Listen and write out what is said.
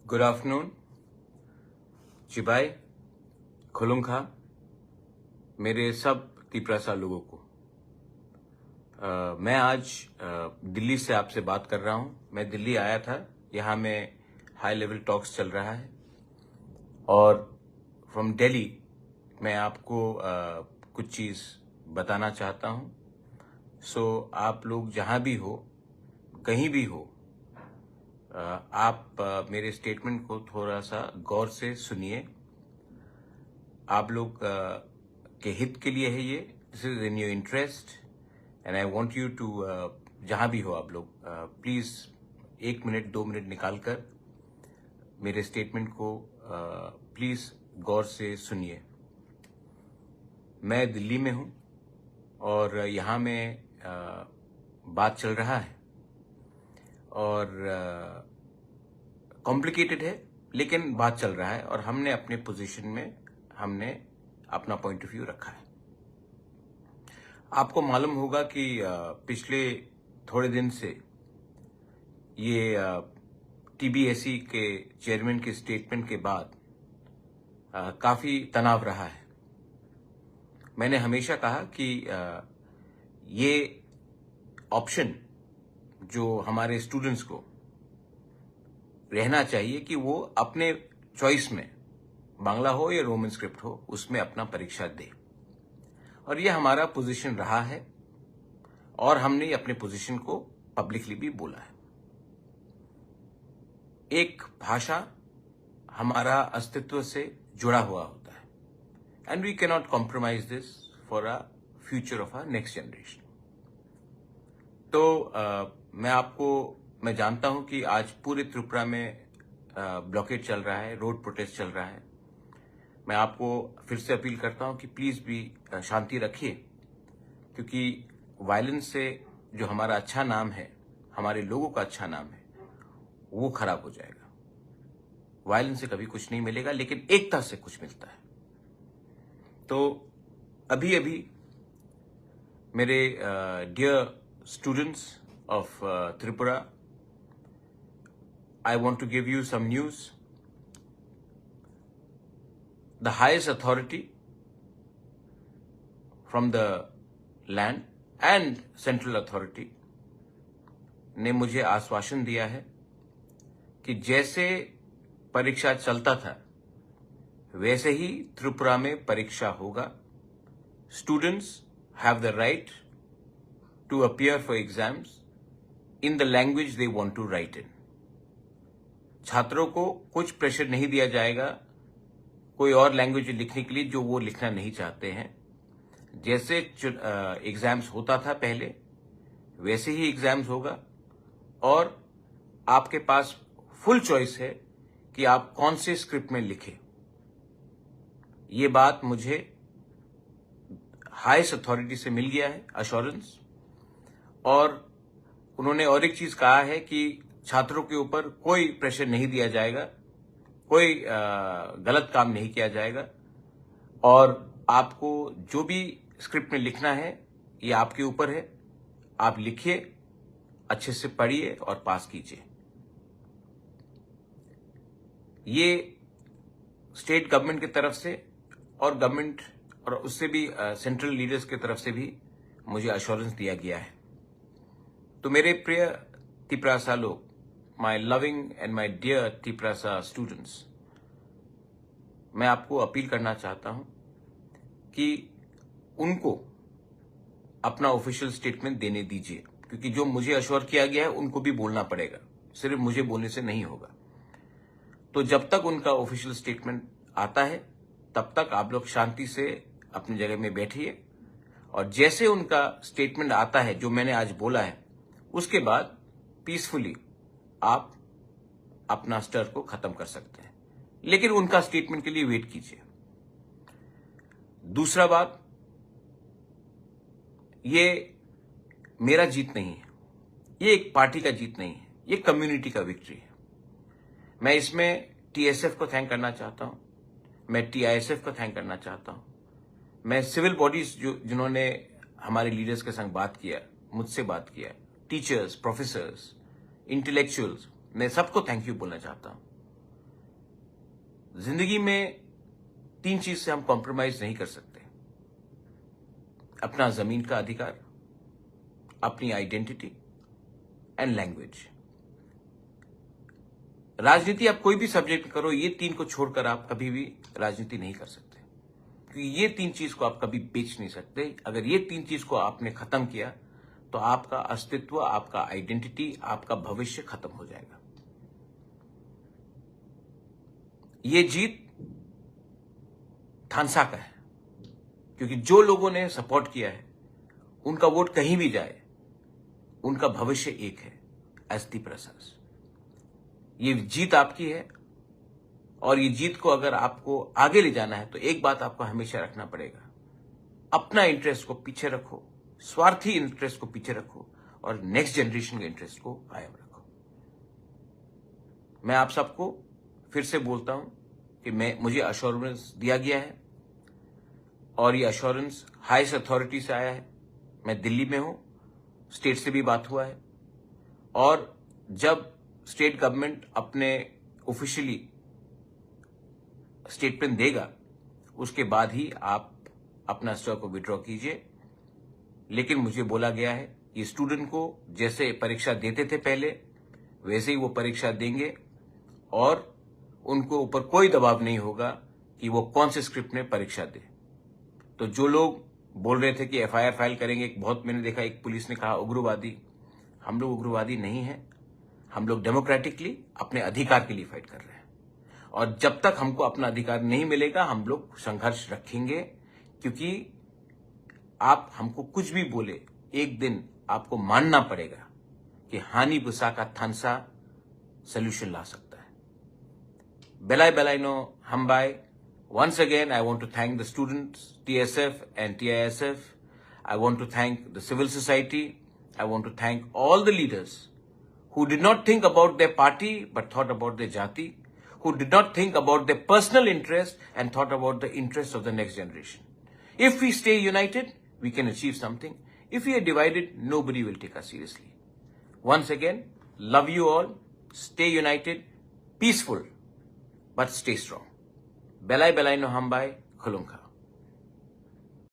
Good afternoon चिबाई खुलुंखा मेरे सब तिप्रसा लोगों को। मैं आज दिल्ली से आपसे बात कर रहा हूं। मैं दिल्ली आया था, यहां में हाई लेवल टॉक्स चल रहा है और फ्रॉम दिल्ली मैं आपको कुछ चीज़ बताना चाहता हूं। सो आप लोग जहां भी हो, कहीं भी हो, आप मेरे स्टेटमेंट को थोड़ा सा गौर से सुनिए। आप लोग के हित के लिए है ये। This is in your interest and I want you to, जहां भी हो आप लोग, प्लीज 1 मिनट 2 मिनट निकालकर मेरे स्टेटमेंट को प्लीज गौर से सुनिए। मैं दिल्ली में हूं और यहाँ में बात चल रहा है और कॉम्प्लिकेटेड है, लेकिन बात चल रहा है और हमने अपने पोजीशन में हमने अपना पॉइंट ऑफ व्यू रखा है। आपको मालूम होगा कि पिछले थोड़े दिन से ये टीबीएसई के चेयरमैन के स्टेटमेंट के बाद काफी तनाव रहा है। मैंने हमेशा कहा कि ये ऑप्शन जो हमारे स्टूडेंट्स को रहना चाहिए कि वो अपने चॉइस में, बांग्ला हो या रोमन स्क्रिप्ट हो, उसमें अपना परीक्षा दे। और ये हमारा पोजीशन रहा है और हमने अपने पोजीशन को पब्लिकली भी बोला है। एक भाषा हमारा अस्तित्व से जुड़ा हुआ होता है and we can not compromise this for a future of a next generation. तो मैं जानता हूं कि आज पूरे त्रिपुरा में ब्लॉकेड चल रहा है, रोड प्रोटेस्ट चल रहा है। मैं आपको फिर से अपील करता हूं कि प्लीज भी शांति रखिए, क्योंकि वायलेंस से जो हमारा अच्छा नाम है, हमारे लोगों का अच्छा नाम है, वो खराब हो जाएगा। वायलेंस से कभी कुछ नहीं मिलेगा, लेकिन एकता से कुछ मिलता है। तो अभी अभी मेरे dear students of Tripura, I want to give you some news. The highest authority from the land and central authority ने मुझे आश्वासन दिया है कि जैसे परीक्षा चलता था वैसे ही त्रिपुरा में परीक्षा होगा। Students have the right to appear for exams in the language they want to write in. छात्रों को कुछ प्रेशर नहीं दिया जाएगा कोई और लैंग्वेज लिखने के लिए जो वो लिखना नहीं चाहते हैं। जैसे एग्जाम्स होता था पहले, वैसे ही एग्जाम्स होगा और आपके पास फुल चॉइस है कि आप कौन से स्क्रिप्ट में लिखें। ये बात मुझे हाईएस्ट अथॉरिटी से मिल गया है, अश्योरेंस। और उन्होंने और एक चीज कहा है कि छात्रों के ऊपर कोई प्रेशर नहीं दिया जाएगा, कोई गलत काम नहीं किया जाएगा और आपको जो भी स्क्रिप्ट में लिखना है ये आपके ऊपर है। आप लिखिए, अच्छे से पढ़िए और पास कीजिए। ये स्टेट गवर्नमेंट की तरफ से और गवर्नमेंट और उससे भी सेंट्रल लीडर्स की तरफ से भी मुझे अश्योरेंस दिया गया है। तो मेरे प्रिय तिप्रसा लोग, my loving and my dear Tiprasa students, मैं आपको अपील करना चाहता हूं कि उनको अपना ऑफिशियल स्टेटमेंट देने दीजिए, क्योंकि जो मुझे अश्योर किया गया है उनको भी बोलना पड़ेगा, सिर्फ मुझे बोलने से नहीं होगा। तो जब तक उनका ऑफिशियल स्टेटमेंट आता है तब तक आप लोग शांति से अपनी जगह में बैठिए और जैसे उनका स्टेटमेंट आता है जो मैंने आज बोला है, उसके बाद पीसफुली आप अपना स्टर को खत्म कर सकते हैं, लेकिन उनका स्टेटमेंट के लिए वेट कीजिए। दूसरा बात, ये मेरा जीत नहीं है, ये एक पार्टी का जीत नहीं है, ये कम्युनिटी का विक्ट्री है। मैं इसमें टीएसएफ को थैंक करना चाहता हूं, मैं टीआईएसएफ को थैंक करना चाहता हूं, मैं सिविल बॉडीज जिन्होंने हमारे लीडर्स के संग बात किया, मुझसे बात किया, टीचर्स, प्रोफेसर्स, इंटेलेक्चुअल्स, मैं सबको थैंक यू बोलना चाहता हूं। जिंदगी में 3 चीज से हम कॉम्प्रोमाइज नहीं कर सकते। अपना जमीन का अधिकार, अपनी आइडेंटिटी एंड लैंग्वेज। राजनीति आप कोई भी सब्जेक्ट करो, ये 3 को छोड़कर आप कभी भी राजनीति नहीं कर सकते, क्योंकि ये 3 चीज को आप कभी बेच नहीं सकते। अगर ये 3 चीज को आपने खत्म किया तो आपका अस्तित्व, आपका आइडेंटिटी, आपका भविष्य खत्म हो जाएगा। ये जीत थानसा का है, क्योंकि जो लोगों ने सपोर्ट किया है उनका वोट कहीं भी जाए, उनका भविष्य एक है, एसटी प्रसाद। ये जीत आपकी है, और ये जीत को अगर आपको आगे ले जाना है तो एक बात आपको हमेशा रखना पड़ेगा, अपना इंटरेस्ट को पीछे रखो, स्वार्थी इंटरेस्ट को पीछे रखो, और नेक्स्ट जनरेशन के इंटरेस्ट को कायम रखो। मैं आप सबको फिर से बोलता हूं कि मुझे अश्योरेंस दिया गया है, और ये अश्योरेंस हाईएस्ट अथॉरिटी से आया है। मैं दिल्ली में हूं, स्टेट से भी बात हुआ है, और जब स्टेट गवर्नमेंट अपने ऑफिशियली स्टेटमेंट देगा उसके बाद ही आप अपना स्टॉक को विड्रॉ कीजिए। लेकिन मुझे बोला गया है कि स्टूडेंट को जैसे परीक्षा देते थे पहले, वैसे ही वो परीक्षा देंगे, और उनको ऊपर कोई दबाव नहीं होगा कि वो कौन से स्क्रिप्ट में परीक्षा दे। तो जो लोग बोल रहे थे कि एफआईआर फाइल करेंगे, बहुत मैंने देखा एक पुलिस ने कहा उग्रवादी, हम लोग उग्रवादी नहीं हैं। हम लोग डेमोक्रेटिकली अपने अधिकार के लिए फाइट कर रहे हैं, और जब तक हमको अपना अधिकार नहीं मिलेगा हम लोग संघर्ष रखेंगे। क्योंकि आप हमको कुछ भी बोले, एक दिन आपको मानना पड़ेगा कि हानि बुसा का थानसा सोल्यूशन ला सकता है। बेलाई बेलाइनो हमबाई। Once again, I want to thank the students, TSF and TISF. I want to thank the civil society. I want to thank all the leaders who did not think about their party but thought about their jati, who did not think about their personal interest and thought about the interests of the next generation. If we stay united, we can achieve something. If we are divided, nobody will take us seriously. Once again, love you all. Stay united, peaceful, but stay strong. Belai belai no hambai, khulunka.